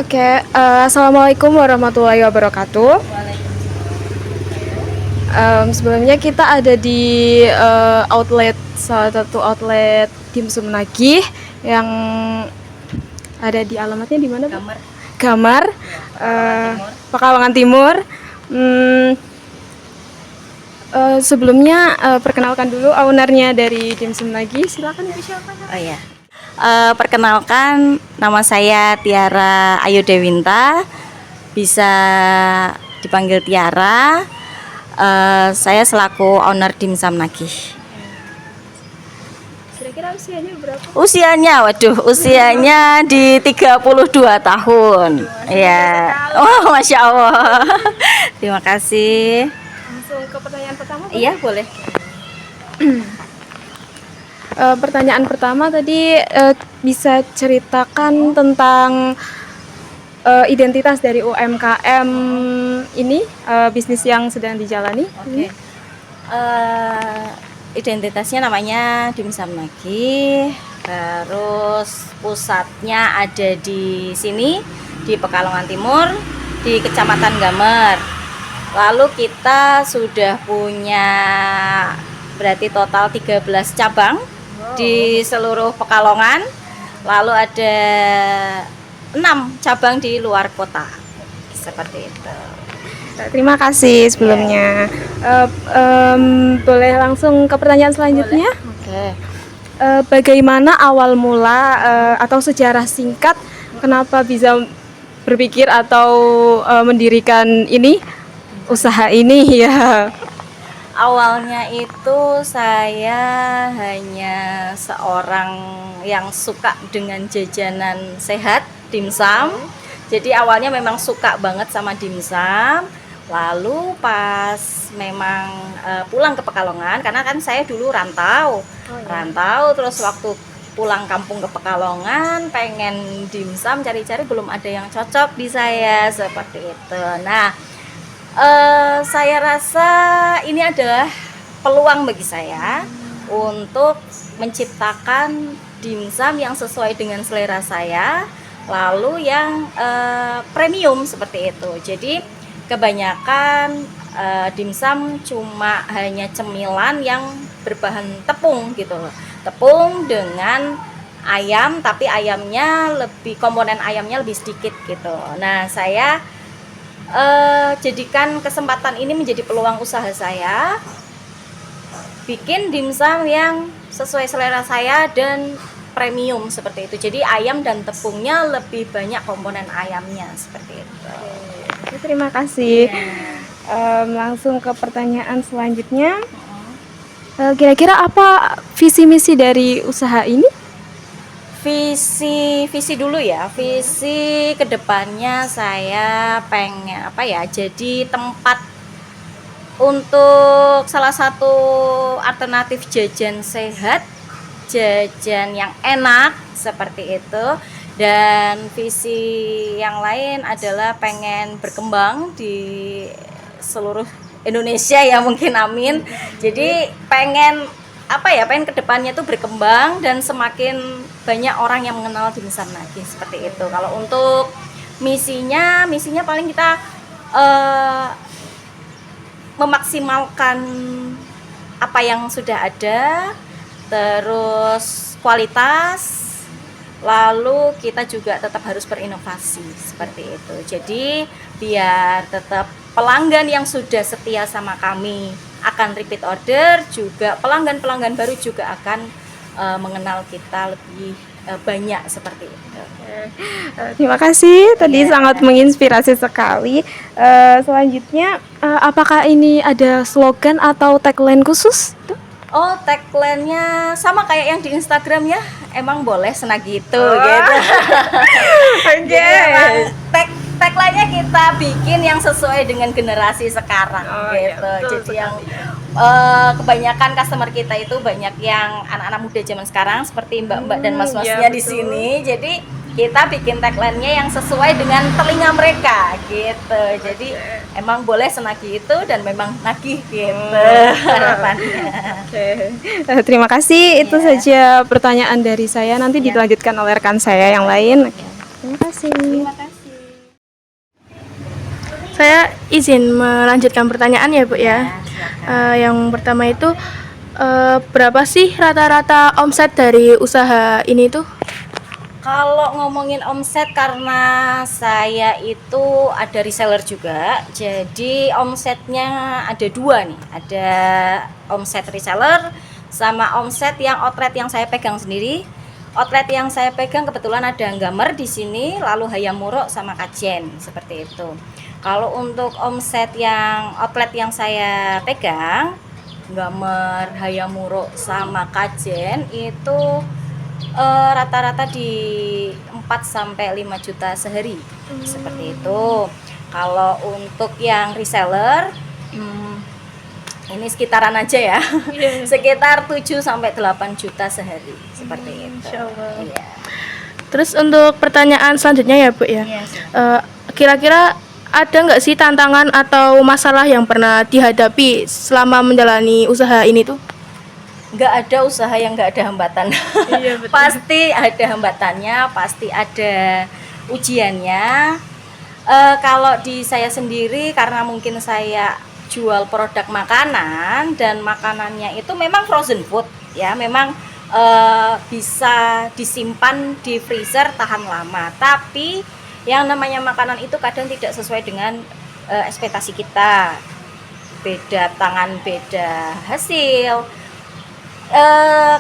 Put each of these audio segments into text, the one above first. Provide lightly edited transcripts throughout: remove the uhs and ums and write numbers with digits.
Oke, Assalamualaikum warahmatullahi wabarakatuh. Sebelumnya kita ada di salah satu outlet dimsum Nagih yang ada di alamatnya di mana, Bu? Gambar Gamar, Pekalongan Timur. Hmm, Sebelumnya perkenalkan dulu ownernya dari dimsum Nagih. Silakan Ibu, siapa? Oh ya. Perkenalkan, nama saya Tiara Ayu Dewinta, bisa dipanggil Tiara. Saya selaku owner Dimsum Nagih. Kira-kira usianya berapa? Usianya di 32 tahun. Ya. Oh, Masya Allah. Terima kasih. Langsung ke pertanyaan pertama, Bu? Iya, boleh. Pertanyaan pertama tadi, bisa ceritakan tentang identitas dari UMKM ini, bisnis yang sedang dijalani. Oke. Identitasnya namanya Dimsum Nagih. Terus pusatnya ada di sini di Pekalongan Timur, di Kecamatan Gamer. Lalu kita sudah punya berarti total 13 cabang di seluruh Pekalongan. Lalu ada 6 cabang di luar kota. Seperti itu. Terima kasih sebelumnya. Boleh langsung ke pertanyaan selanjutnya? Oke. Bagaimana awal mula atau sejarah singkat kenapa bisa berpikir atau mendirikan ini, usaha ini ya? Awalnya itu saya hanya seorang yang suka dengan jajanan sehat, dimsum. Jadi awalnya memang suka banget sama dimsum. Lalu pas memang pulang ke Pekalongan, karena kan saya dulu rantau. Terus waktu pulang kampung ke Pekalongan pengen dimsum, cari-cari belum ada yang cocok di saya, seperti itu. Nah, saya rasa ini adalah peluang bagi saya untuk menciptakan dimsum yang sesuai dengan selera saya, lalu yang premium seperti itu. Jadi kebanyakan dimsum cuma hanya cemilan yang berbahan tepung gitu loh. Tepung dengan ayam, tapi komponen ayamnya lebih sedikit gitu. Nah, saya jadikan kesempatan ini menjadi peluang usaha saya, bikin dimsum yang sesuai selera saya dan premium seperti itu. Jadi ayam dan tepungnya lebih banyak komponen ayamnya seperti itu. Terima kasih. Langsung ke pertanyaan selanjutnya. Kira-kira apa visi misi dari usaha ini? Visi dulu ya. Visi kedepannya saya pengen jadi tempat untuk salah satu alternatif jajan sehat, jajan yang enak seperti itu. Dan visi yang lain adalah pengen berkembang di seluruh Indonesia ya, mungkin amin. Jadi pengen kedepannya tuh berkembang dan semakin banyak orang yang mengenal dimsum Nagih seperti itu. Kalau untuk misinya paling kita memaksimalkan apa yang sudah ada, terus kualitas, lalu kita juga tetap harus berinovasi seperti itu. Jadi biar tetap pelanggan yang sudah setia sama kami akan repeat order, juga pelanggan baru juga akan mengenal kita lebih banyak seperti itu. Terima kasih, tadi sangat menginspirasi sekali. Selanjutnya, apakah ini ada slogan atau tagline khusus? Oh, tagline-nya sama kayak yang di Instagram ya. Emang boleh senagih gitu gitu. Jadi tagline-nya kita bikin yang sesuai dengan generasi sekarang gitu. Jadi yang kebanyakan customer kita itu banyak yang anak-anak muda zaman sekarang seperti mbak-mbak dan mas-masnya di sini. Jadi kita bikin tagline-nya yang sesuai dengan telinga mereka gitu. Jadi emang boleh senagih itu dan memang nagih gitu harapannya. Terima kasih. Itu saja pertanyaan dari saya. Nanti dilanjutkan oleh rekan saya yang lain. Terima kasih. Terima kasih. Saya izin melanjutkan pertanyaan ya Bu ya. Silakan. Yang pertama itu berapa sih rata-rata omset dari usaha ini tuh? Kalau ngomongin omset, karena saya itu ada reseller juga, jadi omsetnya ada dua nih, ada omset reseller sama omset yang outlet yang saya pegang sendiri. Outlet yang saya pegang kebetulan ada Nggamer di sini, lalu Hayamuruk sama Kajen, seperti itu. Kalau untuk omset yang outlet yang saya pegang, Nggamer, Hayamuruk sama Kajen itu rata-rata di 4 sampai 5 juta sehari. Seperti itu. Kalau untuk yang reseller ini sekitaran aja ya. Sekitar 7 sampai 8 juta sehari. Seperti itu. Insyaallah. Iya. Terus untuk pertanyaan selanjutnya ya Bu ya. Iya, Kira-kira ada nggak sih tantangan atau masalah yang pernah dihadapi selama menjalani usaha ini tuh? nggak ada usaha yang nggak ada hambatan. Iya, betul. Pasti ada hambatannya, pasti ada ujiannya. Kalau di saya sendiri, karena mungkin saya jual produk makanan dan makanannya itu memang frozen food ya, memang bisa disimpan di freezer tahan lama. Tapi yang namanya makanan itu kadang tidak sesuai dengan ekspektasi kita. Beda tangan, beda hasil.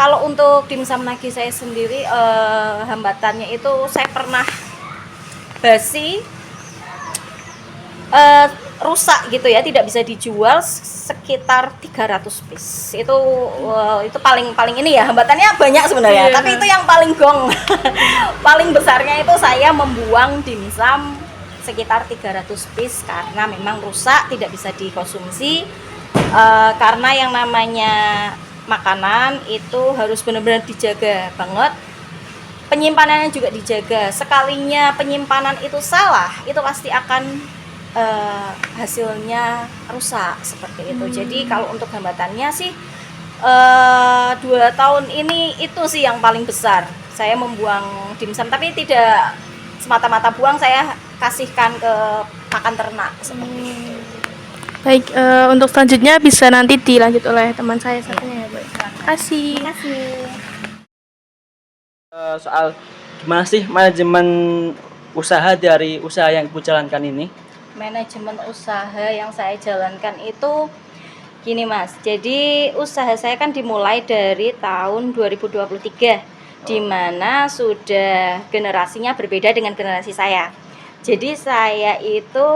Kalau untuk dimsum nagi saya sendiri, hambatannya itu saya pernah basi, rusak gitu ya, tidak bisa dijual sekitar 300 piece. Itu paling ini ya, hambatannya banyak sebenarnya, tapi itu yang paling gong. Paling besarnya itu saya membuang dimsum sekitar 300 piece karena memang rusak, tidak bisa dikonsumsi. Karena yang namanya makanan itu harus benar-benar dijaga banget, penyimpanannya juga dijaga. Sekalinya penyimpanan itu salah, itu pasti akan hasilnya rusak seperti itu. Jadi kalau untuk hambatannya sih 2 tahun ini itu sih yang paling besar. Saya membuang dimsum, tapi tidak semata-mata buang, saya kasihkan ke pakan ternak seperti itu. Baik, untuk selanjutnya bisa nanti dilanjut oleh teman saya satunya ya Bu. Terima kasih. Soal gimana sih manajemen usaha dari usaha yang Ibu jalankan ini? Manajemen usaha yang saya jalankan itu gini Mas, jadi usaha saya kan dimulai dari tahun 2023, di mana sudah generasinya berbeda dengan generasi saya. Jadi saya itu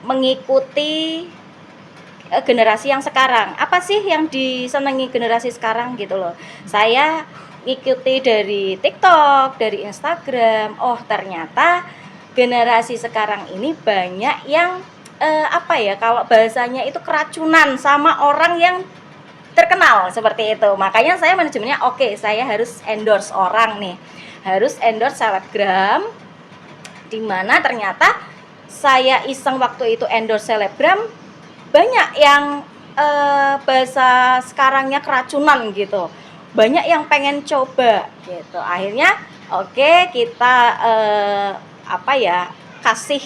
mengikuti generasi yang sekarang. Apa sih yang disenangi generasi sekarang gitu loh. Saya ngikuti dari TikTok, dari Instagram. Oh, ternyata generasi sekarang ini banyak yang kalau bahasanya itu keracunan sama orang yang terkenal seperti itu. Makanya saya manajemennya saya harus endorse orang nih. Harus endorse selebgram, di mana ternyata saya iseng waktu itu endorse selebgram, banyak yang bahasa sekarangnya keracunan gitu, banyak yang pengen coba gitu. Akhirnya kita kasih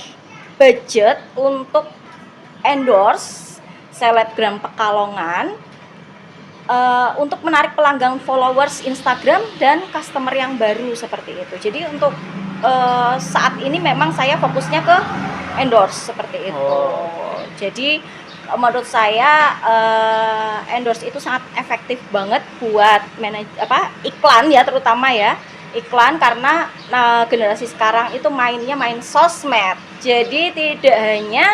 budget untuk endorse selebgram Pekalongan, untuk menarik pelanggan, followers Instagram dan customer yang baru seperti itu. Jadi untuk saat ini memang saya fokusnya ke endorse seperti itu. Jadi menurut saya endorse itu sangat efektif banget buat iklan ya, terutama ya iklan, karena generasi sekarang itu main sosmed. Jadi tidak hanya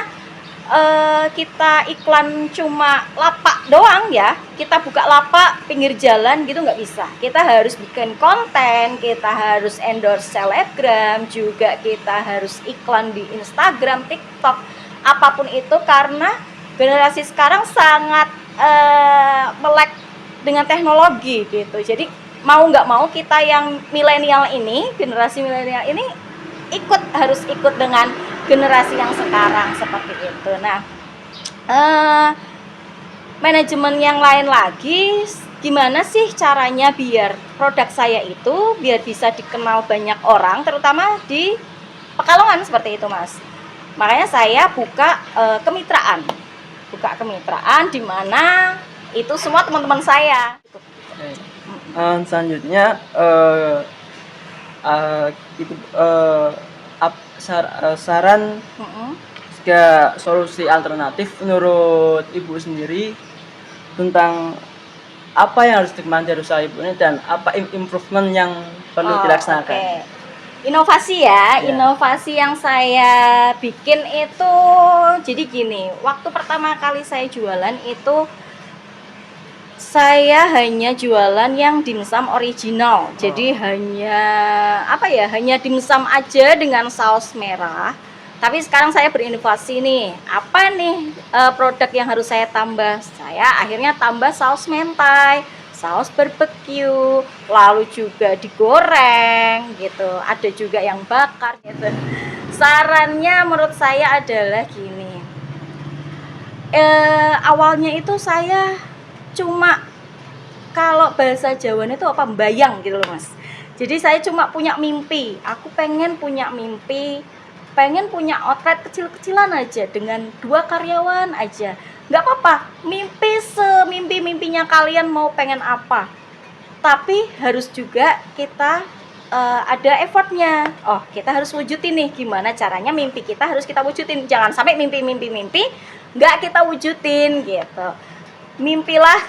kita iklan cuma lapak doang ya, kita buka lapak pinggir jalan gitu nggak bisa. Kita harus bikin konten, kita harus endorse selebgram, juga kita harus iklan di Instagram, TikTok, apapun itu, karena generasi sekarang sangat melek dengan teknologi gitu. Jadi mau nggak mau kita yang milenial ini, generasi milenial ini harus ikut dengan generasi yang sekarang seperti itu. Nah, manajemen yang lain lagi, gimana sih caranya biar produk saya itu biar bisa dikenal banyak orang, terutama di Pekalongan seperti itu Mas. Makanya saya buka kemitraan di mana itu semua teman-teman saya. Selanjutnya itu saran jika solusi alternatif menurut ibu sendiri tentang apa yang harus dikembangkan dari usaha ibu ini dan apa improvement yang perlu dilaksanakan. Okay. Inovasi ya, inovasi yang saya bikin itu jadi gini, waktu pertama kali saya jualan itu saya hanya jualan yang dimsum original. Jadi hanya dimsum aja dengan saus merah. Tapi sekarang saya berinovasi nih, apa nih produk yang harus saya tambah? Saya akhirnya tambah saus mentai, saus barbecue, lalu juga digoreng gitu, ada juga yang bakar gitu. Sarannya menurut saya adalah gini, awalnya itu saya cuma, kalau bahasa Jawa itu apa, bayang gitu loh mas. Jadi saya cuma punya mimpi, aku pengen punya outlet kecil-kecilan aja dengan 2 karyawan aja. Nggak apa-apa, mimpi semimpi-mimpinya kalian mau pengen apa. Tapi harus juga kita ada effortnya. Oh, kita harus wujudin nih, gimana caranya mimpi kita harus kita wujudin. Jangan sampai mimpi nggak kita wujudin gitu. Mimpilah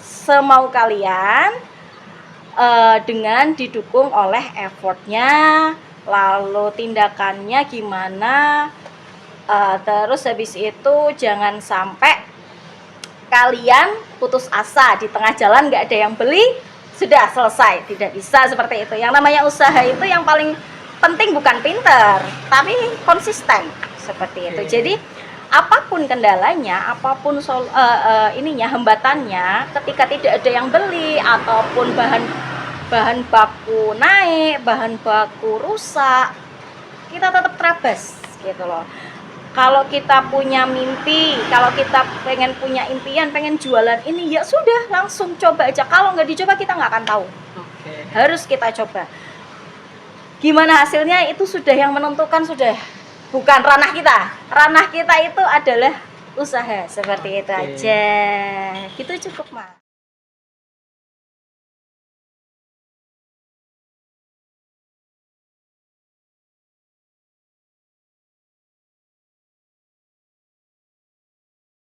semau kalian dengan didukung oleh effortnya, lalu tindakannya gimana. Terus habis itu jangan sampai kalian putus asa di tengah jalan, nggak ada yang beli, sudah selesai. Tidak bisa seperti itu. Yang namanya usaha itu yang paling penting bukan pinter, tapi konsisten seperti itu. Jadi apapun kendalanya, apapun hambatannya, ketika tidak ada yang beli ataupun bahan baku naik, bahan baku rusak, kita tetap terabas gitu loh. Kalau kita punya mimpi, kalau kita pengen punya impian, pengen jualan ini, ya sudah langsung coba aja. Kalau nggak dicoba kita nggak akan tahu. Harus kita coba. Gimana hasilnya itu sudah yang menentukan, sudah bukan ranah kita. Ranah kita itu adalah usaha, seperti itu aja. Gitu cukup, Mas.